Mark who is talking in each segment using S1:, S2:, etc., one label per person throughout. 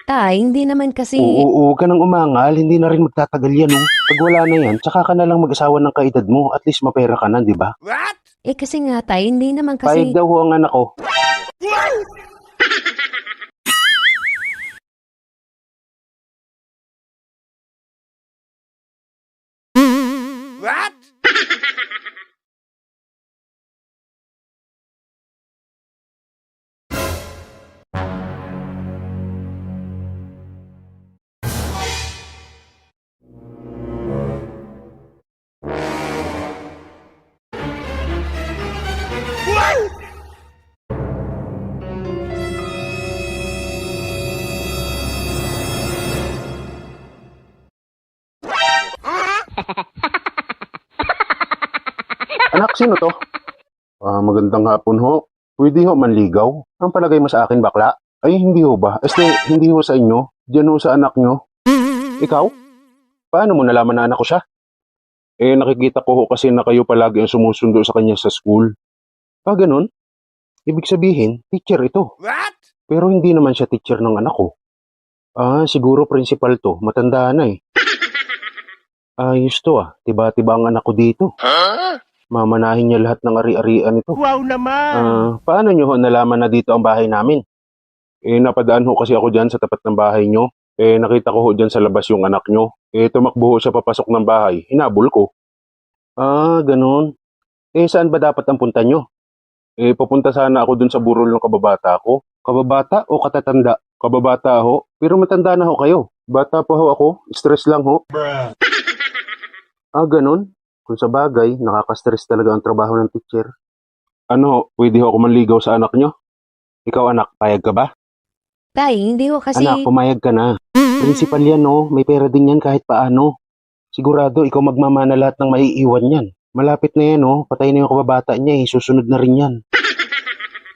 S1: Tay, hindi naman kasi...
S2: Oo, huwag ka nang umangal, hindi na rin magtatagal yan, oh. Pag wala na yan, tsaka ka na lang mag-asawa ng kaedad mo, at least mapera ka na, di ba?
S1: Kasi nga tay, hindi naman
S2: Payag
S1: kasi...
S2: daw ho ang anak ko. Anak, sino to? Magandang hapon ho. Pwede ho manligaw? Ang palagay mo sa akin, bakla? Ay, hindi ho ba? Hindi ho sa inyo. Diyan ho sa anak nyo. Ikaw? Paano mo nalaman na anak ko siya? Nakikita ko ho kasi na kayo palagi ang sumusundo sa kanya sa school. Ganun? Ibig sabihin, teacher ito. Pero hindi naman siya teacher ng anak ko. Siguro principal to. Matanda na eh. Ayos to Tiba-tiba ang anak ko dito. Mamanahin niya lahat ng ari-arian ito.
S3: Wow naman!
S2: Paano nyo ho nalaman na dito ang bahay namin? Napadaan ho kasi ako dyan sa tapat ng bahay nyo. Nakita ko ho dyan sa labas yung anak nyo. Tumakbo ho siya papasok ng bahay. Hinabol ko. Ganun. Saan ba dapat ang punta nyo? Papunta sana ako dun sa burol ng kababata ko. Kababata o katatanda? Kababata ho. Pero matanda na ho kayo. Bata pa ho ako. Stress lang ho. Ganun. Kung sa bagay, nakaka-stress talaga ang trabaho ng teacher. Pwede ho ako manligaw sa anak nyo? Ikaw anak, payag ka ba?
S1: Tay, hindi ko kasi...
S2: Anak, pumayag ka na. Principal yan may pera din yan kahit paano. Sigurado, ikaw magmamana lahat ng maiiwan yan. Malapit na yan patay na yung kababata niya susunod na rin yan.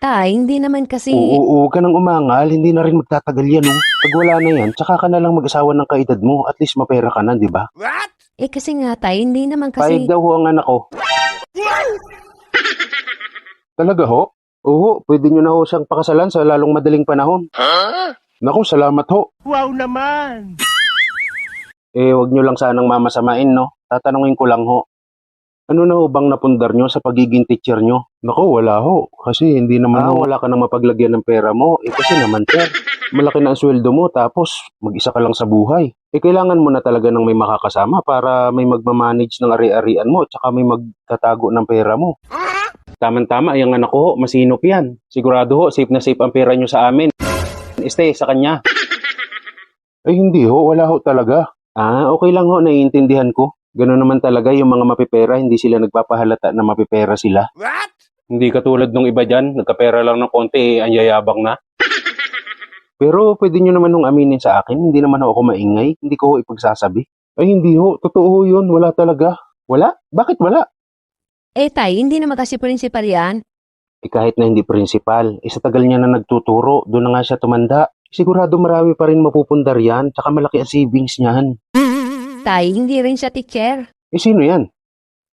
S1: Tay, hindi naman kasi...
S2: Oo, huwag ka nang umangal, hindi na rin magtatagal yan Pag wala na yan, tsaka ka na lang mag-asawa ng kaedad mo, at least mapera ka na, di ba?
S1: Kasi nga tay, hindi naman
S2: Payag
S1: kasi...
S2: daw ho ang anak ko. Talaga ho? Oo, pwede nyo na ho siyang pakasalan sa lalong madaling panahon. Naku, salamat ho.
S3: Wow naman!
S2: Wag nyo lang sanang mamasamain, no? Tatanungin ko lang ho. Ano na ho bang napundar nyo sa pagiging teacher nyo? Naku, wala ho. Kasi hindi naman wala ka nang mapaglagyan ng pera mo. Kasi naman, sir, malaki na ang sweldo mo tapos mag-isa ka lang sa buhay. Kailangan mo na talaga ng may makakasama para may magmamanage ng ari-arian mo tsaka may magtatago ng pera mo. Tama-tama, yung anak ko ho, masinop yan. Sigurado ho, safe na safe ang pera nyo sa amin. Stay sa kanya. Ay hindi ho, wala ho talaga. Okay lang ho, naiintindihan ko. Gano'n naman talaga yung mga mapipera, hindi sila nagpapahalata na mapipera sila. Hindi katulad nung iba dyan, nagkapera lang ng konti, ang yayabang na. Pero pwede nyo naman nung aminin sa akin, hindi naman ako maingay, hindi ko ho ipagsasabi. Ay hindi ho, totoo ho yun, wala talaga. Wala? Bakit wala?
S1: Tay, hindi naman kasi principal yan.
S2: Kahit na hindi principal, sa tagal niya na nagtuturo, doon na nga siya tumanda. Sigurado marami pa rin mapupundar yan, tsaka malaki ang savings niyan.
S1: Tay, hindi rin siya teacher.
S2: Sino yan?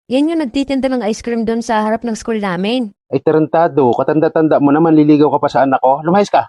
S1: Yan yung nagtitinda ng ice cream doon sa harap ng school namin.
S2: Ay tarantado, katanda-tanda mo naman, liligaw ka pa sa anak ko, lumayas ka.